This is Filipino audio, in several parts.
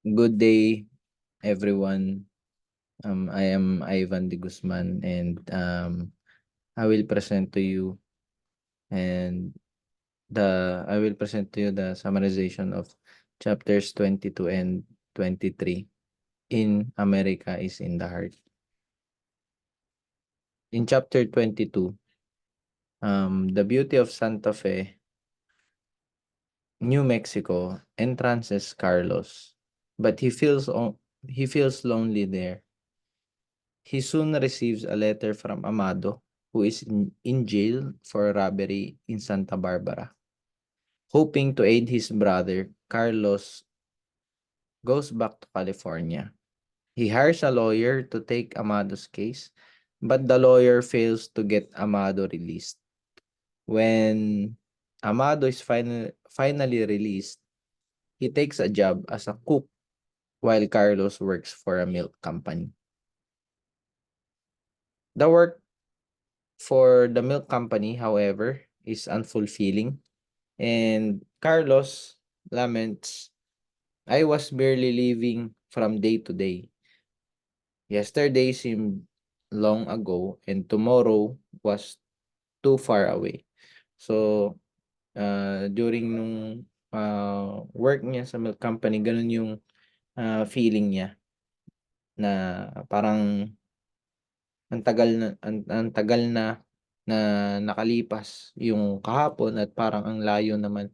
Good day, everyone. I am Ivan de Guzman, and I will present to you and I will present to you the summarization of chapters 22 and 23 in America is in the Heart. In chapter 22, the beauty of Santa Fe, New Mexico, entrances Carlos, but he feels lonely there. He soon receives a letter from Amado, who is in jail for robbery in Santa Barbara. Hoping to aid his brother, Carlos goes back to California. He hires a lawyer to take Amado's case, but the lawyer fails to get Amado released. When Amado is finally released, he takes a job as a cook while Carlos works for a milk company. The work for the milk company, however, is unfulfilling, and Carlos laments, I was barely living from day to day. Yesterday seemed long ago, and tomorrow was too far away. So, during nung work niya sa milk company, ganun yung feeling niya na parang ang tagal na nakalipas yung kahapon at parang ang layo naman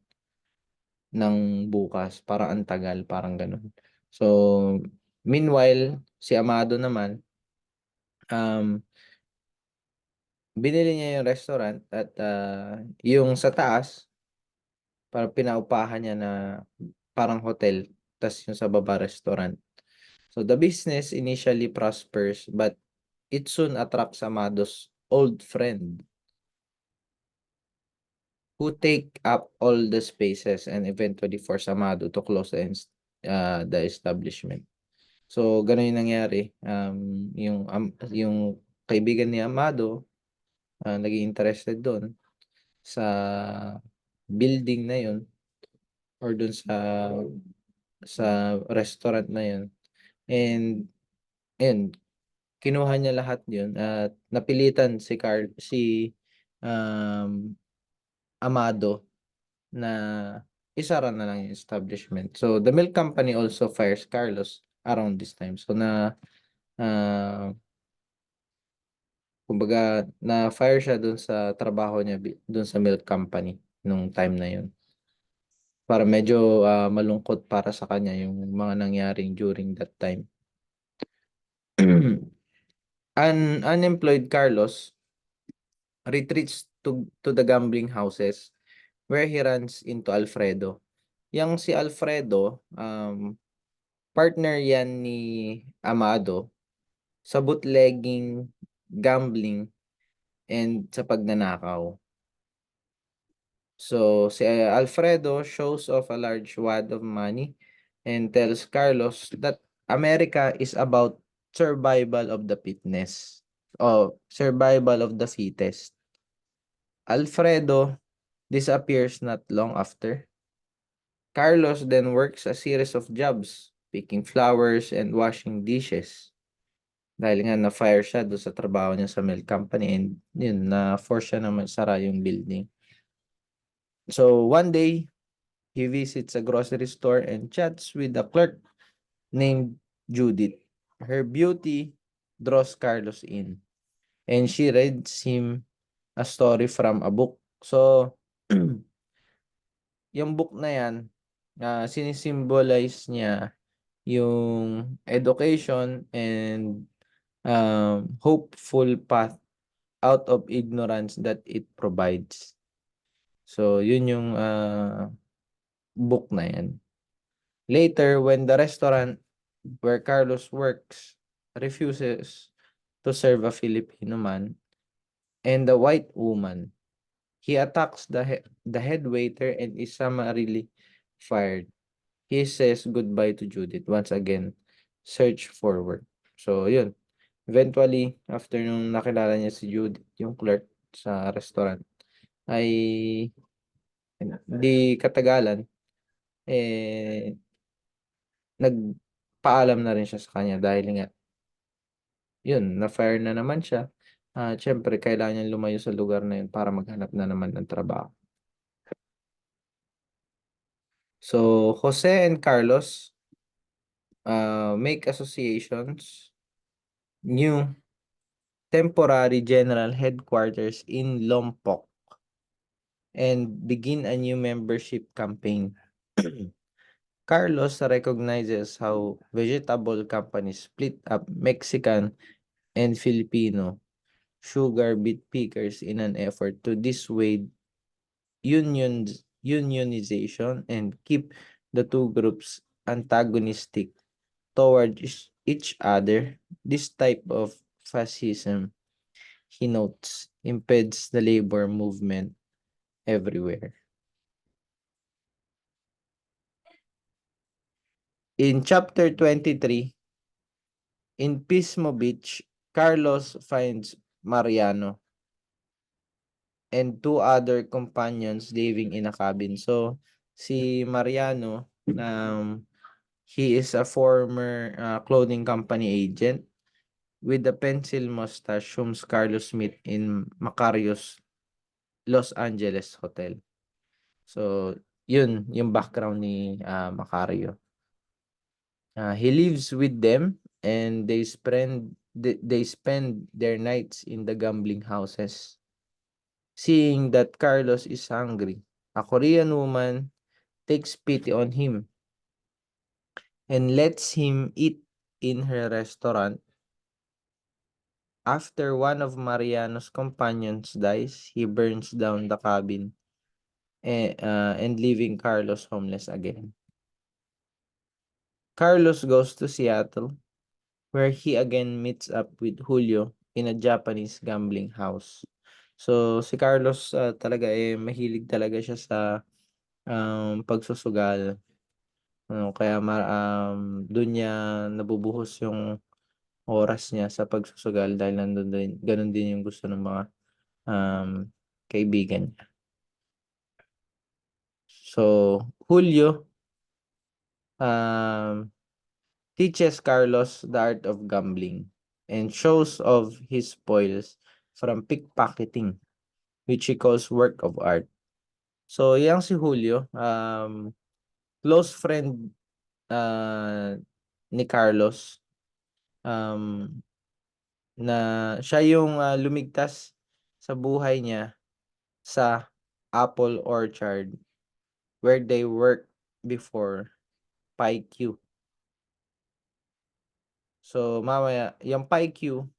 ng bukas, parang ang tagal, parang gano'n. So, meanwhile, si Amado naman, um, binili niya yung restaurant at, yung sa taas, parang pinaupahan niya na parang hotel, tas yung sa baba restaurant. So, the business initially prospers but it soon attracts Amado's old friend who take up all the spaces and eventually force Amado to close the establishment. So, gano'n yung nangyari, yung kaibigan ni Amado, naging interested do'n sa building na 'yun or do'n sa restaurant na 'yun, and ayun, kinuha niya lahat 'yun at napilitan um, Amado na isara na lang yung establishment. So, the milk company also fires Carlos around this time. So, ah kumbaga na-fire siya dun sa trabaho niya dun sa milk company nung time na yun. Para medyo, malungkot para sa kanya yung mga nangyaring during that time. Unemployed Carlos retreats to the gambling houses where he runs into Alfredo. Yang si Alfredo, partner yan ni Amado sa bootlegging, gambling, and sa pagnanakaw. So, si Alfredo shows off a large wad of money and tells Carlos that America is about survival of the fitness, or survival of the fittest. Alfredo disappears not long after. Carlos then works a series of jobs, picking flowers and washing dishes. Dahil nga na-fire siya doon sa trabaho niya sa milk company, and yun, na-force siya na magsara yung building. So, one day, he visits a grocery store and chats with a clerk named Judith. Her beauty draws Carlos in, and she reads him a story from a book. So, yung book na yan, sinisimbolize niya yung education and hopeful path out of ignorance that it provides. So, yun yung book na yan. Later, when the restaurant where Carlos works refuses to serve a Filipino man and a white woman, he attacks the head waiter and is summarily fired. He says goodbye to Judith once again, search for work. So, yun. Eventually, after nung nakilala niya si Judith, yung clerk sa restaurant, ay di katagalan, eh, paalam na rin siya sa kanya dahil nga, yun, na-fire na naman siya. Siyempre kailangan niyang lumayo sa lugar na yun para maghanap na naman ng trabaho. So, Jose and Carlos make associations, new temporary general headquarters in Lompoc, and begin a new membership campaign. Carlos recognizes how vegetable companies split up Mexican and Filipino sugar beet pickers in an effort to dissuade unionization and keep the two groups antagonistic toward each other. This type of fascism, he notes, impedes the labor movement everywhere. In chapter 23, in Pismo Beach, Carlos finds Mariano and two other companions living in a cabin. So, si Mariano, he is a former clothing company agent with a pencil mustache whom Carlos met in Macario's Los Angeles hotel. So, yun yung background ni Macario. He lives with them and they spend their nights in the gambling houses. Seeing that Carlos is hungry, a Korean woman takes pity on him and lets him eat in her restaurant. After one of Mariano's companions dies, he burns down the cabin and leaving Carlos homeless again. Carlos goes to Seattle, where he again meets up with Julio in a Japanese gambling house. So, si Carlos talaga mahilig talaga siya sa pagsusugal. Kaya doon niya nabubuhos yung oras niya sa pagsusugal dahil ganun din yung gusto ng mga kaibigan niya. So, Julio teaches Carlos the art of gambling and shows off his spoils from pickpocketing, which he calls work of art. So, yang si Julio, close friend ni Carlos, na siya yung lumigtas sa buhay niya sa apple orchard where they worked before PyQ. So, mamaya, yung PyQ,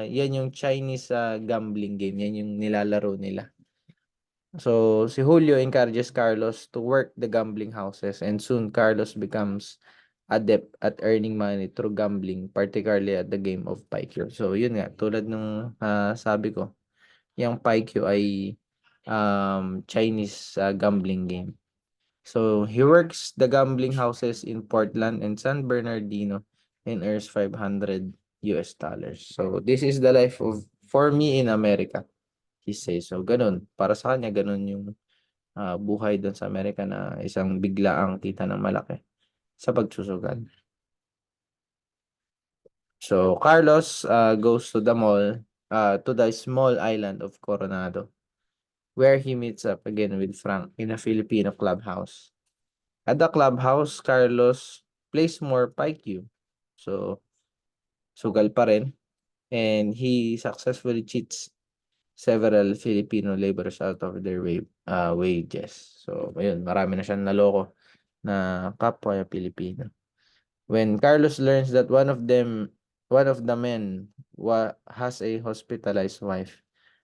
yan yung Chinese gambling game. Yan yung nilalaro nila. So, si Julio encourages Carlos to work the gambling houses and soon Carlos becomes adept at earning money through gambling, particularly at the game of PyQ. So, yun nga, tulad ng sabi ko, yung PyQ ay Chinese gambling game. So, he works the gambling houses in Portland and San Bernardino and earns $500. So, this is the life for me in America, he says. So, ganun. Para sa kanya, ganun yung buhay doon sa Amerika na isang biglaang kita ng malaki sa pagsusugal. So, Carlos goes to the mall, to the small island of Coronado, where he meets up again with Frank in a Filipino clubhouse. At the clubhouse, Carlos plays more PyQ. So, sugal pa rin. And he successfully cheats several Filipino laborers out of their wages. So, ayun, marami na siyang naloko na kapwa Pilipino. When Carlos learns that one of the men has a hospitalized wife,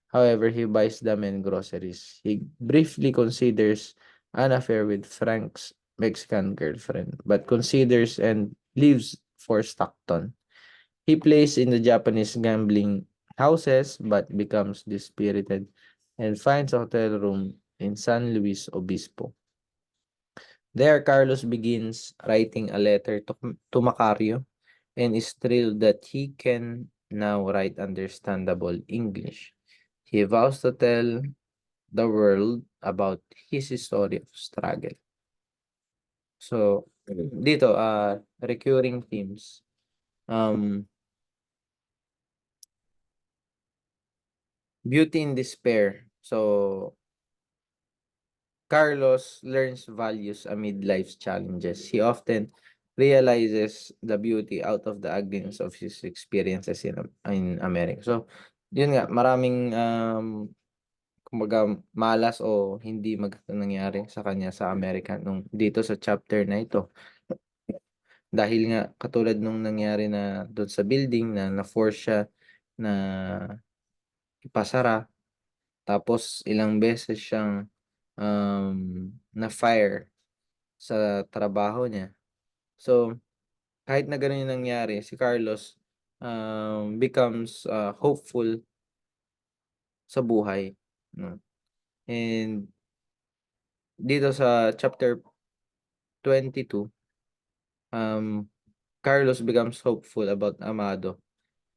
however, he buys the men groceries. He briefly considers an affair with Frank's Mexican girlfriend, but considers and leaves for Stockton. He plays in the Japanese gambling houses, but becomes dispirited and finds a hotel room in San Luis Obispo. There, Carlos begins writing a letter to Macario and is thrilled that he can now write understandable English. He vows to tell the world about his story of struggle. So, Dito, recurring themes. Beauty in despair. So, Carlos learns values amid life's challenges. He often realizes the beauty out of the ugliness of his experiences in America. So, yun nga, maraming kumbaga malas o hindi magandang nangyari sa kanya sa Amerika nung dito sa chapter na ito. Dahil nga katulad nung nangyari na doon sa building na na-force siya na ipasara, tapos ilang beses siyang na-fire sa trabaho niya. So, kahit na gano'n yung nangyari, si Carlos becomes hopeful sa buhay, 'no? And dito sa chapter 22, Carlos becomes hopeful about Amado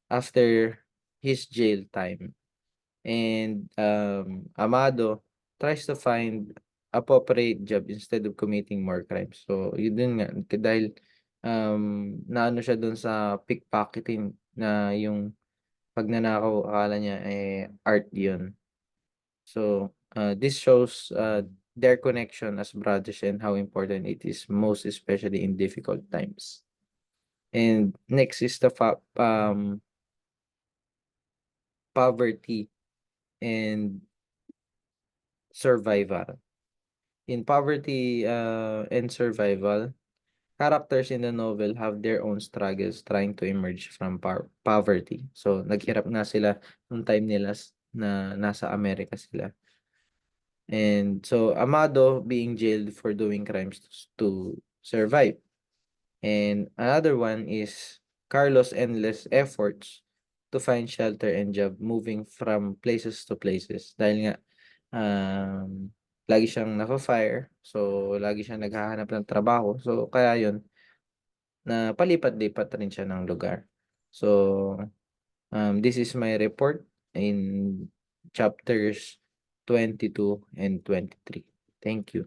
after his jail time. And Amado tries to find appropriate job instead of committing more crimes. So, yun din nga dahil naano siya dun sa pickpocketing na yung pagnanakaw akala niya, art yun. So, this shows their connection as brothers and how important it is most especially in difficult times. And next is the poverty and survival. In poverty and survival, characters in the novel have their own struggles trying to emerge from poverty. So, naghirap nga sila nung time nila na nasa Amerika sila. And so, Amado being jailed for doing crimes to survive. And another one is Carlos' endless efforts to find shelter and job moving from places to places. Dahil nga, lagi siyang nafa-fire. So, lagi siyang naghahanap ng trabaho. So, kaya yun, na palipat-lipat rin siya ng lugar. So, this is my report in chapters 22 and 23. Thank you.